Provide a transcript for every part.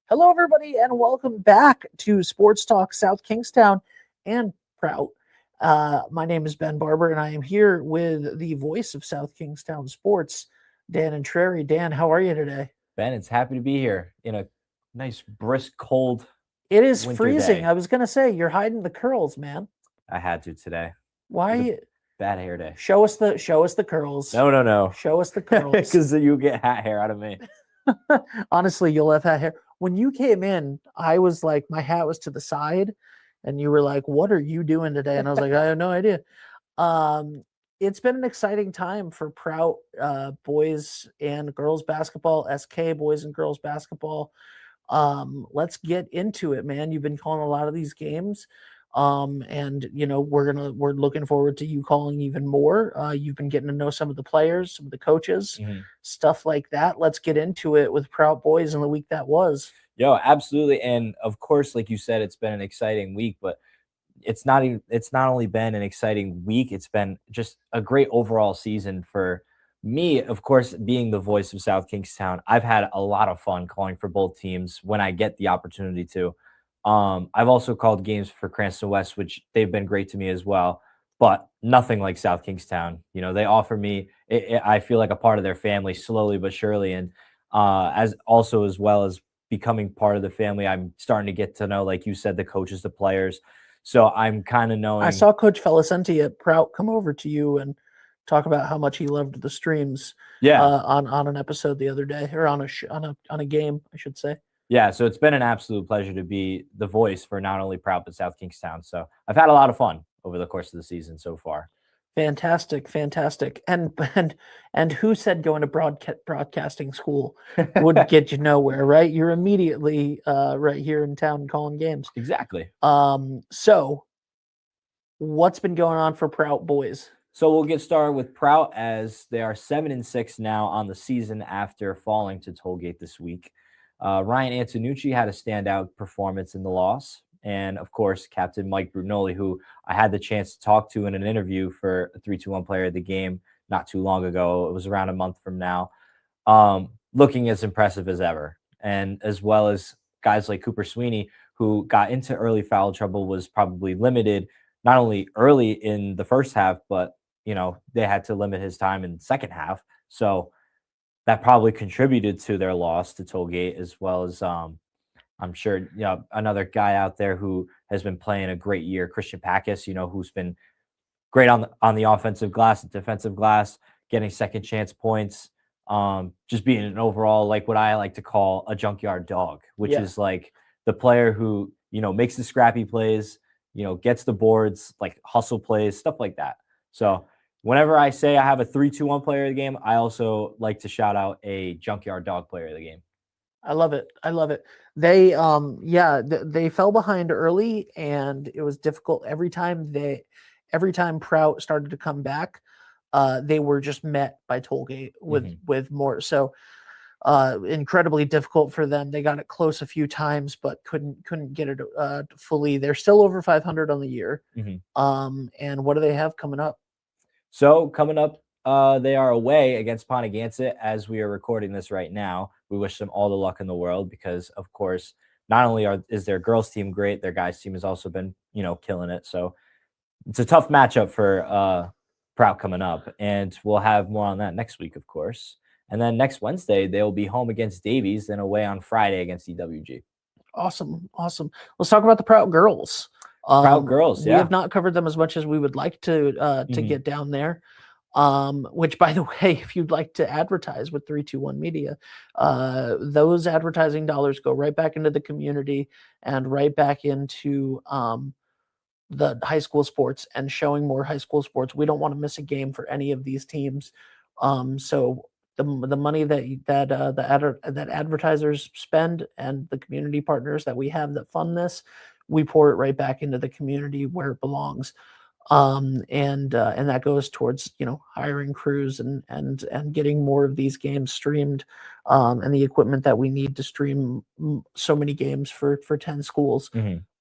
Hello, everybody, and welcome back to Sports Talk South Kingstown and Prout. My name is Ben Barber, and I am here with the voice of South Kingstown sports, Dan and Trary. Dan, how are you today? Ben, it's happy to be here in a nice, brisk, cold It is winter freezing. day. I was gonna say you're hiding the curls, man. I had to today. Why? Bad hair day. Show us the curls. No. Show us the curls. Because you get hat hair out of me. Honestly, you'll have that hair. When you came in, I was like, my hat was to the side, and you were like, "What are you doing today?" And I was like, "I have no idea." It's been an exciting time for Prout boys and girls basketball, SK boys and girls basketball. Let's get into it, man. You've been calling a lot of these games. And we're looking forward to you calling even more. You've been getting to know some of the players, some of the coaches, stuff like that. Let's get into it with Prout boys in the week that was. Yo, absolutely. And of course, like you said, it's been an exciting week, but it's not only been an exciting week, it's been just a great overall season for me. Of course, being the voice of South Kingstown, I've had a lot of fun calling for both teams when I get the opportunity to. I've also called games for Cranston West, which they've been great to me as well, but nothing like South Kingstown. You know, they offer me, I feel like a part of their family slowly but surely. And as well as becoming part of the family, I'm starting to get to know, like you said, the coaches, the players. So I'm kind of knowing. I saw Coach Felicenti at Prout come over to you and talk about how much he loved the streams. On an episode the other day, or on a game, I should say. Yeah, so it's been an absolute pleasure to be the voice for not only Prout but South Kingstown. So I've had a lot of fun over the course of the season so far. Fantastic. And who said going to broadcasting school would get you nowhere, right? You're immediately right here in town calling games. Exactly. So what's been going on for Prout boys? So we'll get started with Prout, as they are 7-6 now on the season after falling to Tollgate this week. Ryan Antonucci had a standout performance in the loss. And, of course, Captain Mike Brugnoli, who I had the chance to talk to in an interview for a 3-2-1 player of the game not too long ago. It was around a month from now, looking as impressive as ever. And as well as guys like Cooper Sweeney, who got into early foul trouble, was probably limited not only early in the first half, but, you know, they had to limit his time in the second half. So that probably contributed to their loss to Tollgate, as well as I'm sure, you know, another guy out there who has been playing a great year, Christian Packus, you know, who's been great on the offensive glass, defensive glass, getting second chance points, just being an overall, like what I like to call a junkyard dog, which is like the player who, you know, makes the scrappy plays, you know, gets the boards, like hustle plays, stuff like that. So whenever I say I have a 3-2-1 player of the game, I also like to shout out a junkyard dog player of the game. I love it. They they fell behind early, and it was difficult every time Prout started to come back. They were just met by Tollgate with more. So incredibly difficult for them. They got it close a few times, but couldn't get it fully. They're still over 500 on the year. And what do they have coming up? So coming up, they are away against Pontegansett as we are recording this right now. We wish them all the luck in the world because, of course, not only is their girls team great, their guys team has also been, you know, killing it. So it's a tough matchup for Prout coming up, and we'll have more on that next week, of course. And then next Wednesday, they'll be home against Davies, then away on Friday against EWG. Awesome. Let's talk about the Prout girls. Prout girls, We have not covered them as much as we would like to get down there. Which, by the way, if you'd like to advertise with 321 Media, those advertising dollars go right back into the community and right back into the high school sports and showing more high school sports. We don't want to miss a game for any of these teams. So the money that advertisers spend and the community partners that we have that fund this, we pour it right back into the community where it belongs. And that goes towards, you know, hiring crews and getting more of these games streamed, and the equipment that we need to stream so many games for 10 schools.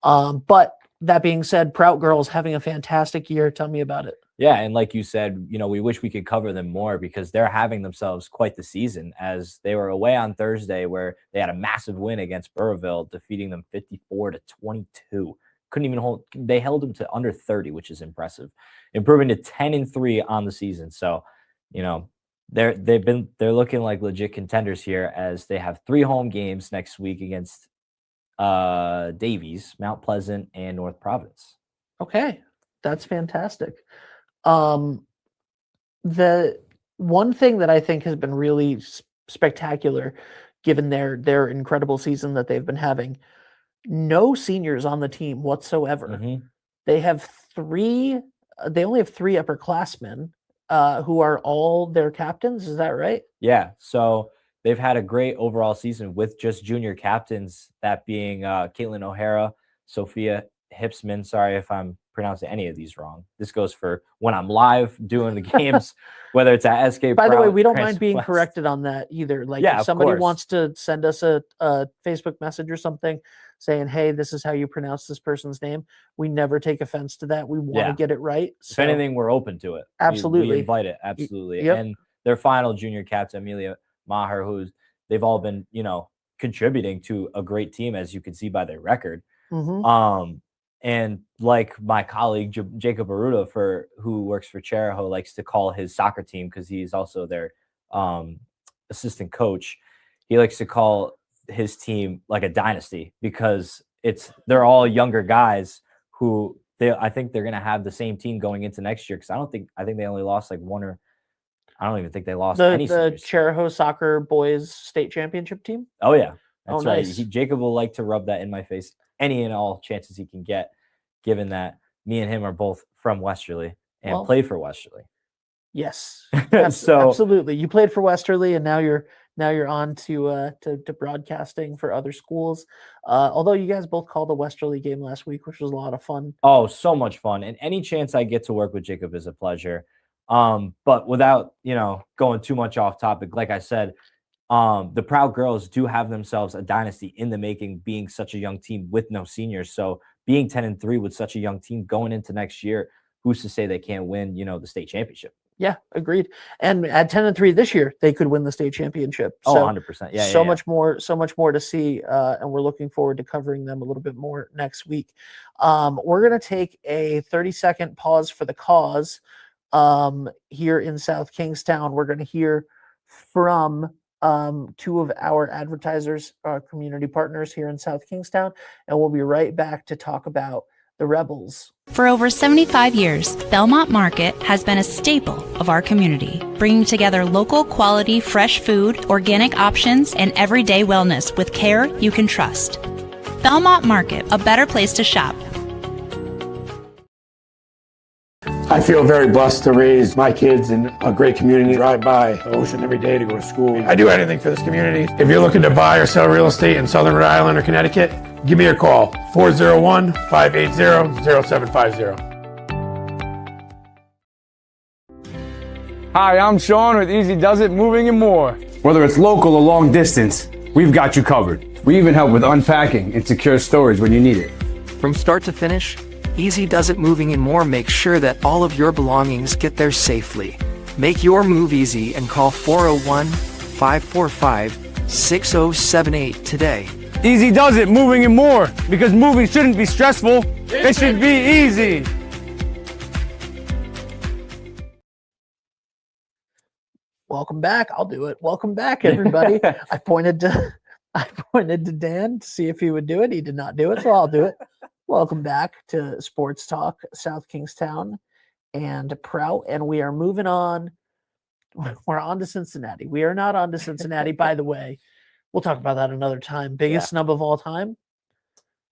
But that being said, Prout girls having a fantastic year. Tell me about it. Yeah, and like you said, we wish we could cover them more because they're having themselves quite the season, as they were away on Thursday where they had a massive win against Burrillville, defeating them 54-22. Couldn't even they held them to under 30, which is impressive, improving to 10-3 on the season. So, they're looking like legit contenders here, as they have 3 home games next week against Davies, Mount Pleasant, and North Providence. Okay, that's fantastic. The one thing that I think has been really spectacular, given their incredible season that they've been having, no seniors on the team whatsoever. Mm-hmm. They have 3. They only have 3 upperclassmen who are all their captains. Is that right? Yeah. So they've had a great overall season with just junior captains, that being Caitlin O'Hara, Sophia Hipsman. Sorry if I'm pronouncing any of these wrong. This goes for when I'm live doing the games, whether it's at SK. By the way, we don't mind being corrected on that either. Like, if somebody wants to send us a Facebook message or something saying, hey, this is how you pronounce this person's name, we never take offense to that. We want to get it right. So, if anything, we're open to it. Absolutely. We invite it. Absolutely. Yep. And their final junior captain, Amelia Maher, they've all been, contributing to a great team, as you can see by their record. Mm-hmm. And like my colleague Jacob Aruda, who works for Cheraho, likes to call his soccer team, because he's also their assistant coach. He likes to call his team like a dynasty, because they're all younger guys who I think they're gonna have the same team going into next year. Because I think they only lost like one, or I don't even think they lost any. The Cheraho soccer boys state championship team. Oh yeah, that's right. Nice. Jacob will like to rub that in my face any and all chances he can get, given that me and him are both from Westerly and played for Westerly. Yes, so absolutely. You played for Westerly, and now you're on to broadcasting for other schools. Although you guys both called the Westerly game last week, which was a lot of fun. Oh, so much fun! And any chance I get to work with Jacob is a pleasure. But without going too much off topic, like I said, the Proud Girls do have themselves a dynasty in the making, being such a young team with no seniors. So being 10-3 with such a young team going into next year, who's to say they can't win, the state championship? Yeah, agreed. And at 10-3 this year, they could win the state championship. So, 100%. Yeah. So much more to see. And we're looking forward to covering them a little bit more next week. We're going to take a 30-second pause for the cause. Here in South Kingstown, we're going to hear from 2 of our advertisers, community partners here in South Kingstown, and we'll be right back to talk about the Rebels. For over 75 years, Belmont Market has been a staple of our community, bringing together local quality, fresh food, organic options, and everyday wellness with care you can trust. Belmont Market, a better place to shop. I feel very blessed to raise my kids in a great community. Drive by the ocean every day to go to school. I do anything for this community. If you're looking to buy or sell real estate in Southern Rhode Island or Connecticut, give me a call, 401-580-0750. Hi, I'm Sean with Easy Does It Moving and More. Whether it's local or long distance, we've got you covered. We even help with unpacking and secure storage when you need it. From start to finish, Easy Does It Moving and More makes sure that all of your belongings get there safely. Make your move easy and call 401-545-6078 today. Easy Does It Moving and More, because moving shouldn't be stressful. It should be easy. Welcome back. I'll do it. Welcome back, everybody. I pointed to Dan to see if he would do it. He did not do it, so I'll do it. Welcome back to Sports Talk South Kingstown and Prout, and we are moving on. We're on to Cincinnati. We are not on to Cincinnati, by the way. We'll talk about that another time. Biggest snub of all time.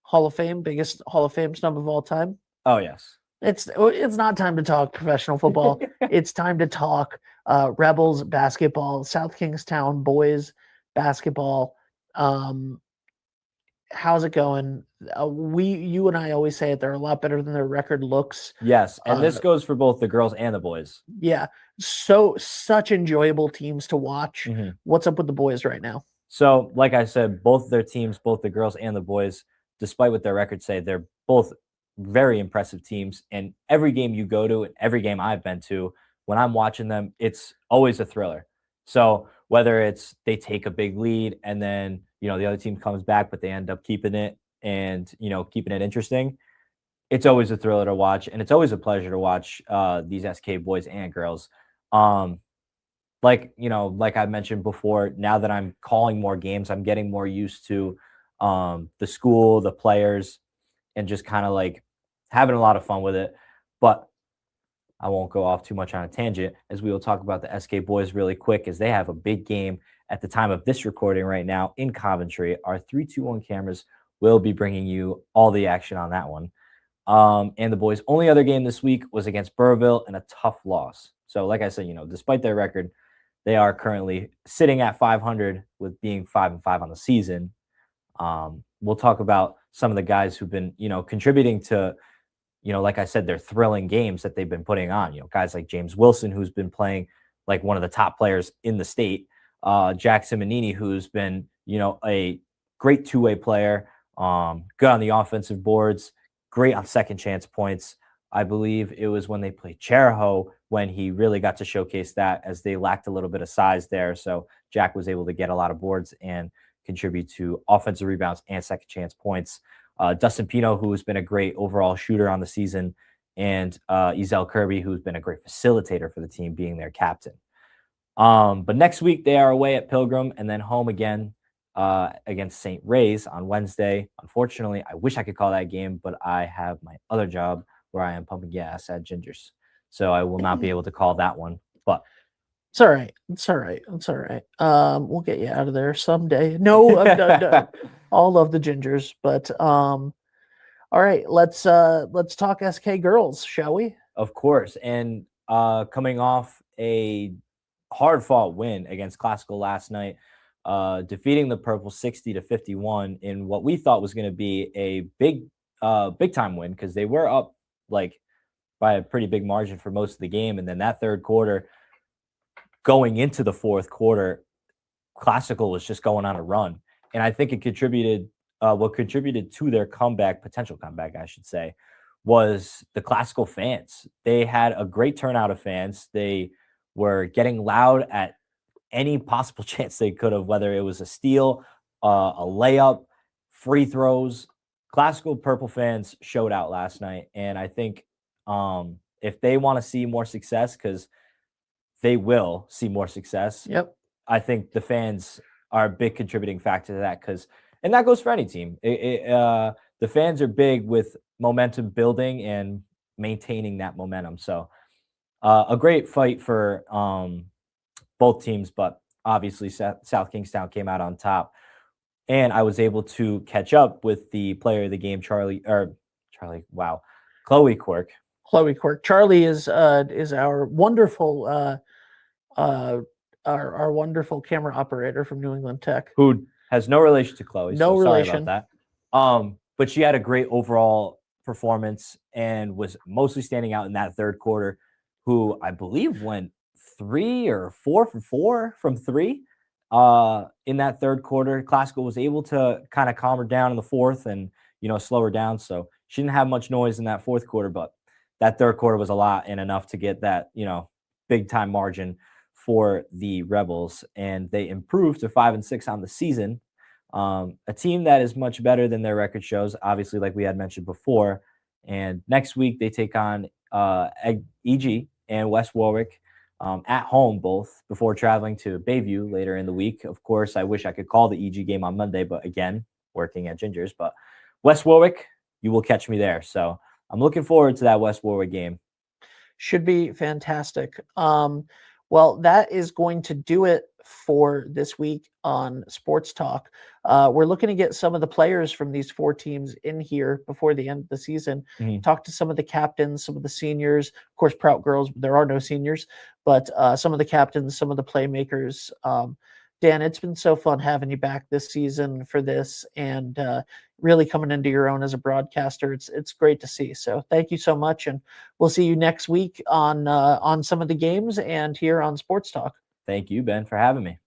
Hall of Fame, biggest Hall of Fame snub of all time. Oh, yes. It's not time to talk professional football. It's time to talk Rebels basketball, South Kingstown boys basketball. How's it going? You and I always say it. They're a lot better than their record looks. Yes, and this goes for both the girls and the boys. Yeah, such enjoyable teams to watch. Mm-hmm. What's up with the boys right now? So, like I said, both their teams, both the girls and the boys, despite what their records say, they're both very impressive teams. And every game you go to, and every game I've been to, when I'm watching them, it's always a thriller. So whether it's they take a big lead and then, the other team comes back, but they end up keeping it and, keeping it interesting, it's always a thriller to watch. And it's always a pleasure to watch these SK boys and girls. Like I mentioned before, now that I'm calling more games, I'm getting more used to the school, the players, and just kind of like having a lot of fun with it. But I won't go off too much on a tangent, as we will talk about the SK boys really quick, as they have a big game at the time of this recording right now in Coventry. Our 321 cameras will be bringing you all the action on that one. And the boys' only other game this week was against Burrville in a tough loss. So like I said, despite their record, they are currently sitting at 500 with being 5-5 on the season. We'll talk about some of the guys who've been, contributing to, like I said, their thrilling games that they've been putting on. Guys like James Wilson, who's been playing like one of the top players in the state. Jack Simonini, who's been, a great two-way player, good on the offensive boards, great on second chance points. I believe it was when they played Cheraho when he really got to showcase that, as they lacked a little bit of size there. So Jack was able to get a lot of boards and contribute to offensive rebounds and second chance points. Dustin Pino, who has been a great overall shooter on the season, and Ezel Kirby, who's been a great facilitator for the team, being their captain. But next week they are away at Pilgrim and then home again against St. Ray's on Wednesday. Unfortunately, I wish I could call that game, but I have my other job where I am pumping gas at Gingers. So I will not be able to call that one, but it's all right. It's all right. It's all right. We'll get you out of there someday. No, no. All love the Gingers, but all right, let's talk SK girls, shall we? Of course. And coming off a hard-fought win against Classical last night, defeating the Purple 60-51 in what we thought was going to be a big time win, because they were up like by a pretty big margin for most of the game. And then that third quarter, going into the fourth quarter, Classical was just going on a run. And I think it contributed, what contributed to their potential comeback, I should say, was the Classical fans. They had a great turnout of fans. They were getting loud at any possible chance they could have, whether it was a steal, a layup, free throws. Classical Purple fans showed out last night. And I think if they want to see more success, because they will see more success. Yep. I think the fans are a big contributing factor to that, and that goes for any team. The fans are big with momentum building and maintaining that momentum. So a great fight for both teams, but obviously South Kingstown came out on top. And I was able to catch up with the player of the game, Chloe Quirk. Chloe Quirk. Charlie is our wonderful our wonderful camera operator from New England Tech, who has no relation to Chloe. No relation. Sorry about that. But she had a great overall performance and was mostly standing out in that third quarter, who I believe went 3 or 4 for 4 from 3 in that third quarter. Classical was able to kind of calm her down in the fourth and, slow her down. So she didn't have much noise in that fourth quarter, but that third quarter was a lot and enough to get that, big time margin for the Rebels. And they improved to 5-6 on the season. A team that is much better than their record shows, obviously, like we had mentioned before. And next week they take on EG and West Warwick at home, both, before traveling to Bayview later in the week. Of course, I wish I could call the EG game on Monday, but again, working at Gingers. But West Warwick, you will catch me there. So I'm looking forward to that West Warwick game. Should be fantastic. Well, that is going to do it for this week on Sports Talk. We're looking to get some of the players from these 4 teams in here before the end of the season. Talk to some of the captains, some of the seniors. Of course, Prout girls, there are no seniors, but some of the captains, some of the playmakers. Dan, it's been so fun having you back this season for this, and really coming into your own as a broadcaster. It's great to see. So thank you so much, and we'll see you next week on some of the games and here on Sports Talk. Thank you, Ben, for having me.